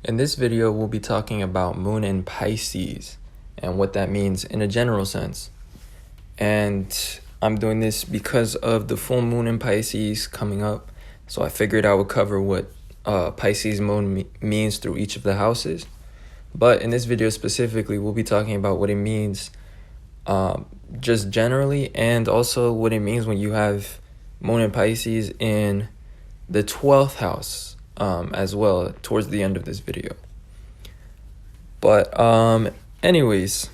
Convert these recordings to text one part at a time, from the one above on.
In this video, we'll be talking about Moon in Pisces and what that means in a general sense. And I'm doing this because of the full moon in Pisces coming up. So I figured I would cover what Pisces moon means through each of the houses. But in this video specifically, we'll be talking about what it means just generally, and also what it means when you have moon in Pisces in the 12th house as well towards the end of this video. But anyways,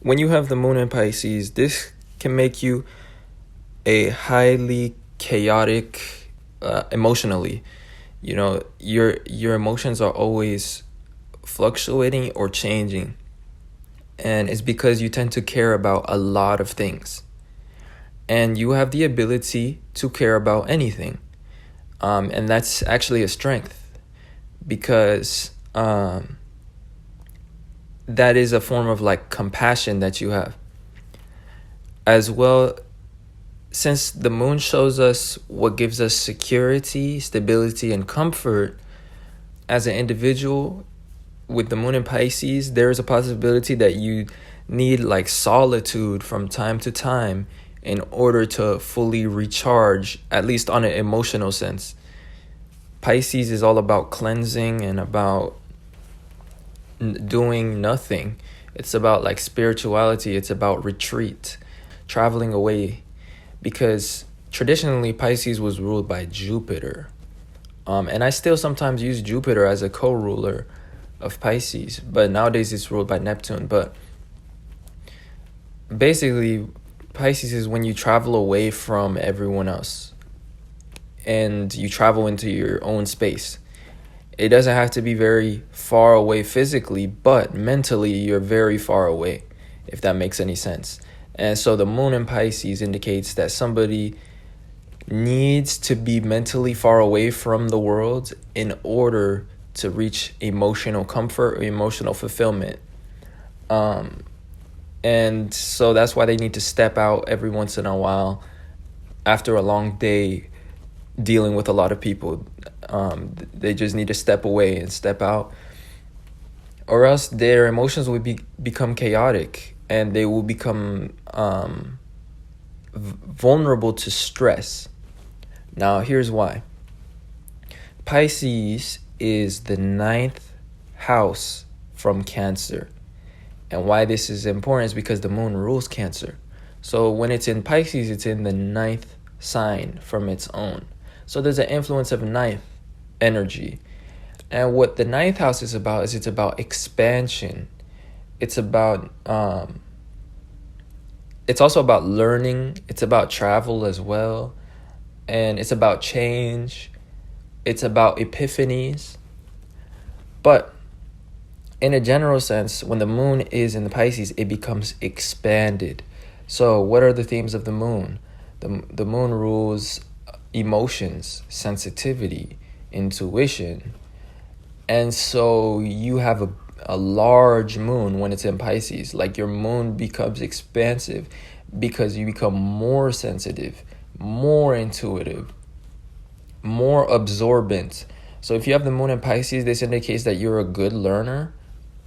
when you have the moon in Pisces, this can make you a highly chaotic emotionally. You know, your emotions are always fluctuating or changing, and it's because you tend to care about a lot of things, and you have the ability to care about anything, and that's actually a strength, because that is a form of like compassion that you have as well. Since the moon shows us what gives us security, stability, and comfort as an individual, with the moon in Pisces, there is a possibility that you need like solitude from time to time in order to fully recharge, at least on an emotional sense. Pisces is all about cleansing and about doing nothing. It's about like spirituality. It's about retreat, traveling away, because traditionally Pisces was ruled by Jupiter. And I still sometimes use Jupiter as a co-ruler of Pisces, but nowadays it's ruled by Neptune. But basically, Pisces is when you travel away from everyone else and you travel into your own space. It doesn't have to be very far away physically, but mentally you're very far away, if that makes any sense. And so the moon in Pisces indicates that somebody needs to be mentally far away from the world in order to reach emotional comfort or emotional fulfillment. And so that's why they need to step out every once in a while after a long day dealing with a lot of people. They just need to step away and step out, or else their emotions will become chaotic, and they will become vulnerable to stress. Now, here's why. Pisces is the 9th house from Cancer. And why this is important is because the moon rules Cancer. So when it's in Pisces, it's in the 9th sign from its own. So there's an influence of 9th energy. And what the 9th house is about is it's about expansion. It's about it's also about learning. It's about travel as well. And it's about change. It's about epiphanies. But in a general sense, when the moon is in the Pisces, it becomes expanded. So what are the themes of the moon? The moon rules emotions, sensitivity, intuition. And so you have a large moon when it's in Pisces. Like, your moon becomes expansive because you become more sensitive, more intuitive, more absorbent. So if you have the moon in Pisces, this indicates that you're a good learner,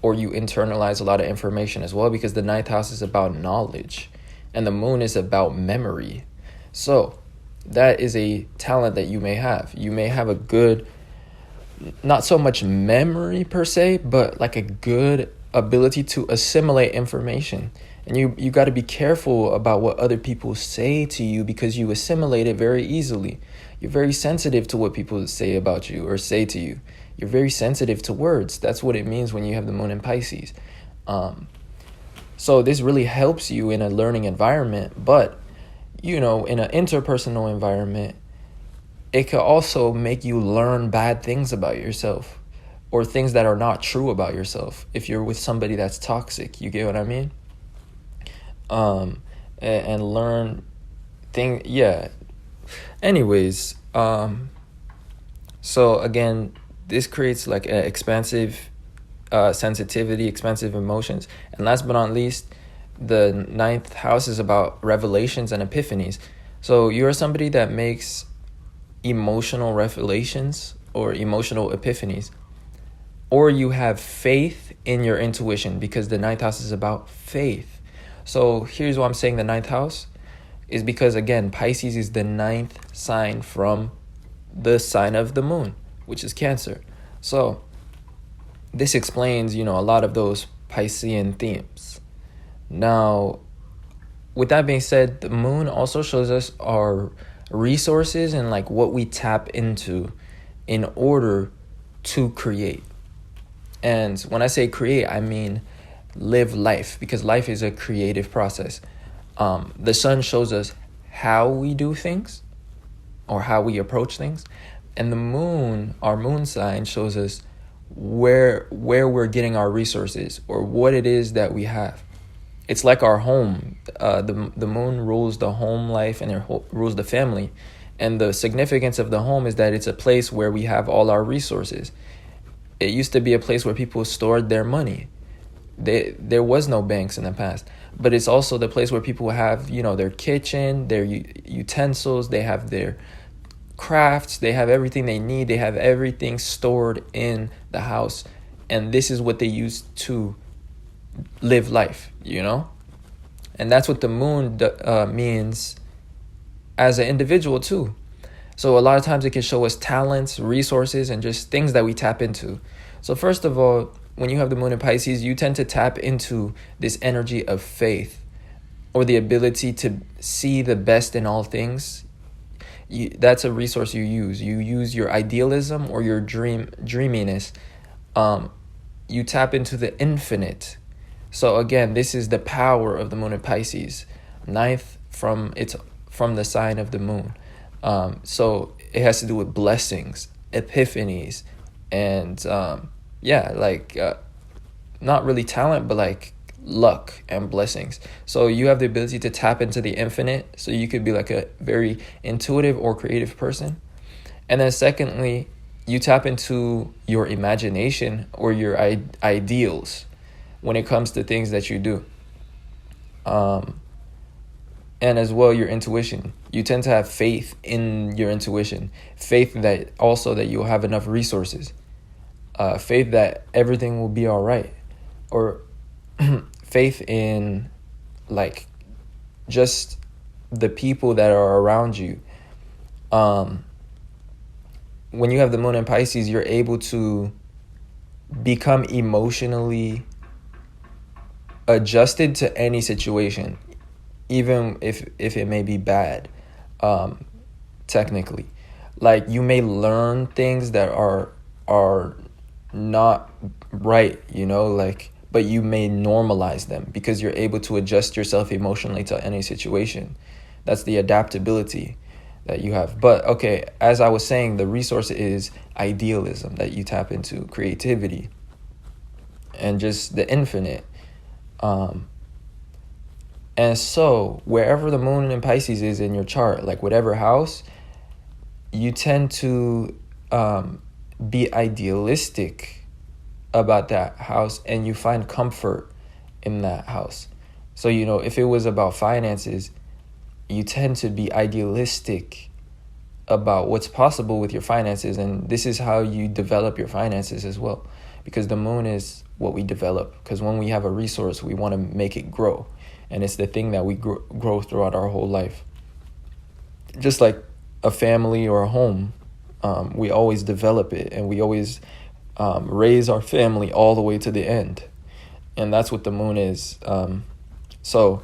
or you internalize a lot of information as well, because the 9th house is about knowledge and the moon is about memory. So that is a talent that you may have. You may have a good, not so much memory per se, but like a good ability to assimilate information. And you got to be careful about what other people say to you, because you assimilate it very easily. You're very sensitive to what people say about you or say to you. You're very sensitive to words. That's what it means when you have the moon in Pisces. So this really helps you in a learning environment, but in an interpersonal environment, it could also make you learn bad things about yourself, or things that are not true about yourself. If you're with somebody that's toxic, you get what I mean? And learn things. Yeah. Anyways, so again, this creates like an expansive sensitivity, expansive emotions. And last but not least, the 9th house is about revelations and epiphanies. So you're somebody that makes emotional revelations or emotional epiphanies. or you have faith in your intuition, because the ninth house is about faith. So here's why I'm saying the ninth house is because, again, Pisces is the ninth sign from the sign of the moon, which is Cancer. So this explains, a lot of those Piscean themes. Now, with that being said, the moon also shows us our resources and like what we tap into in order to create. And when I say create, I mean live life, because life is a creative process. The sun shows us how we do things or how we approach things. And the moon, our moon sign, shows us where we're getting our resources or what it is that we have. It's like our home. The moon rules the home life and it rules the family. And the significance of the home is that it's a place where we have all our resources. It used to be a place where people stored their money. There was no banks in the past. But it's also the place where people have, their kitchen, their utensils, they have their crafts, they have everything they need. They have everything stored in the house. And this is what they use to live life, And that's what the moon means as an individual too. So a lot of times it can show us talents, resources, and just things that we tap into. So first of all, when you have the moon in Pisces, you tend to tap into this energy of faith, or the ability to see the best in all things. That's a resource you use. You use your idealism or your dreaminess. You tap into the infinite. So again, this is the power of the moon in Pisces, ninth from the sign of the moon. So it has to do with blessings, epiphanies, and not really talent, but like luck and blessings. So you have the ability to tap into the infinite. So you could be like a very intuitive or creative person. And then secondly, you tap into your imagination or your ideals when it comes to things that you do. And as well, your intuition. You tend to have faith in your intuition. Faith that you'll have enough resources. Faith that everything will be all right. Or faith in like just the people that are around you. When you have the moon in Pisces, you're able to become emotionally adjusted to any situation, even if it may be bad, technically. Like you may learn things that are not right, but you may normalize them because you're able to adjust yourself emotionally to any situation. That's the adaptability that you have. But okay, as I was saying, the resource is idealism that you tap into, creativity, and just the infinite. And so wherever the moon in Pisces is in your chart, like whatever house, you tend to be idealistic about that house, and you find comfort in that house. So, if it was about finances, you tend to be idealistic about what's possible with your finances, and this is how you develop your finances as well, because the moon is what we develop, because when we have a resource, we want to make it grow, and it's the thing that we grow throughout our whole life. Just like a family or a home, we always develop it, and we always raise our family all the way to the end. And that's what the moon is. So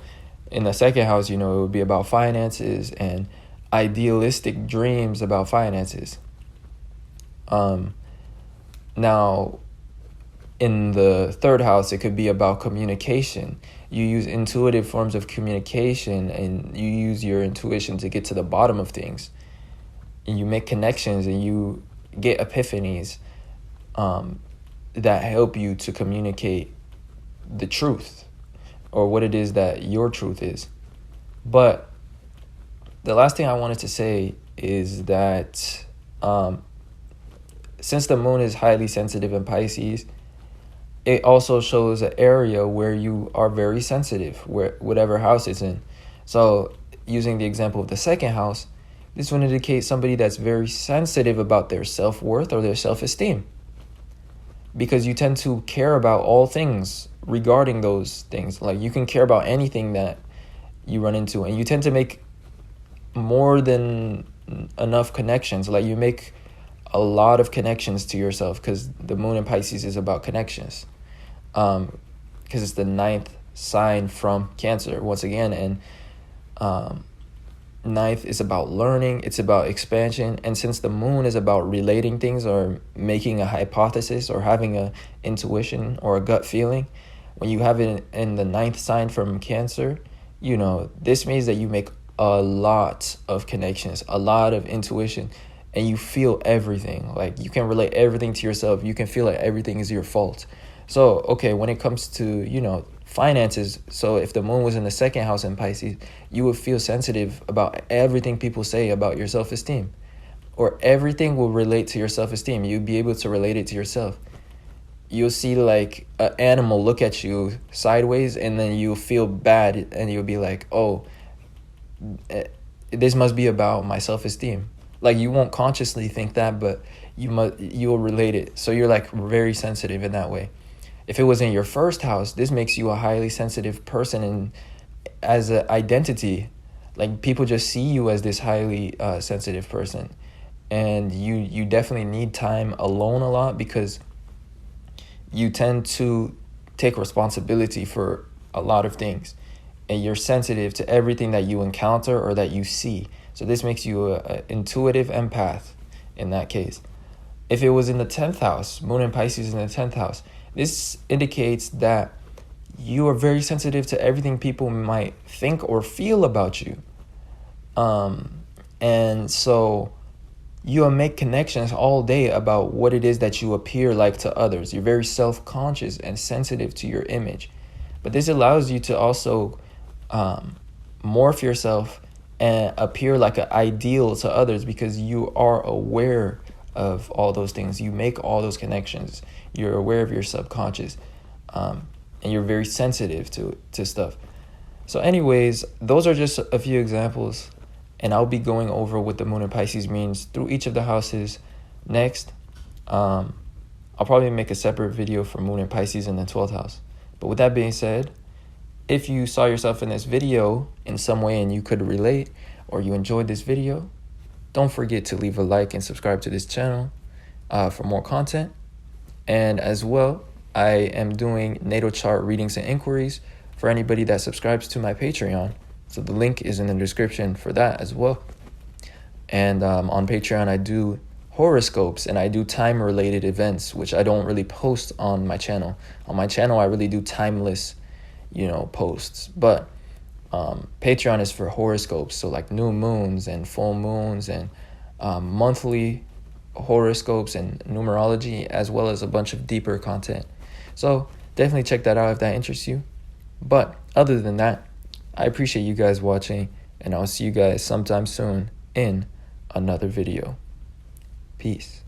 in the second house, it would be about finances and idealistic dreams about finances. Now, in the third house, it could be about communication. You use intuitive forms of communication, and you use your intuition to get to the bottom of things. And you make connections, and you get epiphanies that help you to communicate the truth, or what it is that your truth is. But the last thing I wanted to say is that since the moon is highly sensitive in Pisces, it also shows an area where you are very sensitive, whatever house it's in. So using the example of the second house, this would indicate somebody that's very sensitive about their self-worth or their self-esteem. because you tend to care about all things regarding those things. Like, you can care about anything that you run into, and you tend to make more than enough connections. Like, you make a lot of connections to yourself, because the moon in Pisces is about connections, because it's the 9th sign from Cancer once again. And 9th is about learning, it's about expansion. And since the moon is about relating things or making a hypothesis or having a intuition or a gut feeling, when you have it in the 9th sign from Cancer, this means that you make a lot of connections, a lot of intuition, and you feel everything. Like, you can relate everything to yourself. You can feel like everything is your fault. So, okay, when it comes to, finances, so if the moon was in the 2nd house in Pisces, you would feel sensitive about everything people say about your self-esteem, or everything will relate to your self-esteem. You'll be able to relate it to yourself. You'll see like an animal look at you sideways, and then you'll feel bad, and you'll be like, oh, this must be about my self-esteem. Like, you won't consciously think that, but you'll relate it. So you're like very sensitive in that way. If it was in your 1st house, this makes you a highly sensitive person, and as an identity, like, people just see you as this highly sensitive person. And you definitely need time alone a lot, because you tend to take responsibility for a lot of things, and you're sensitive to everything that you encounter or that you see. So this makes you an intuitive empath in that case. If it was in the 10th house, moon in Pisces in the 10th house, this indicates that you are very sensitive to everything people might think or feel about you. And so you'll make connections all day about what it is that you appear like to others. You're very self-conscious and sensitive to your image. But this allows you to also morph yourself and appear like an ideal to others, because you are aware of all those things. You make all those connections. You're aware of your subconscious, and you're very sensitive to stuff. So anyways, those are just a few examples, and I'll be going over what the moon in Pisces means through each of the houses next. I'll probably make a separate video for moon in Pisces in the 12th house. But with that being said, if you saw yourself in this video in some way and you could relate, or you enjoyed this video, don't forget to leave a like and subscribe to this channel for more content. And as well, I am doing natal chart readings and inquiries for anybody that subscribes to my Patreon. So the link is in the description for that as well. And on Patreon, I do horoscopes and I do time-related events, which I don't really post on my channel. On my channel, I really do timeless, posts. But Patreon is for horoscopes, so like new moons and full moons and monthly horoscopes and numerology, as well as a bunch of deeper content. So definitely check that out if that interests you. But other than that, I appreciate you guys watching, and I'll see you guys sometime soon in another video. Peace.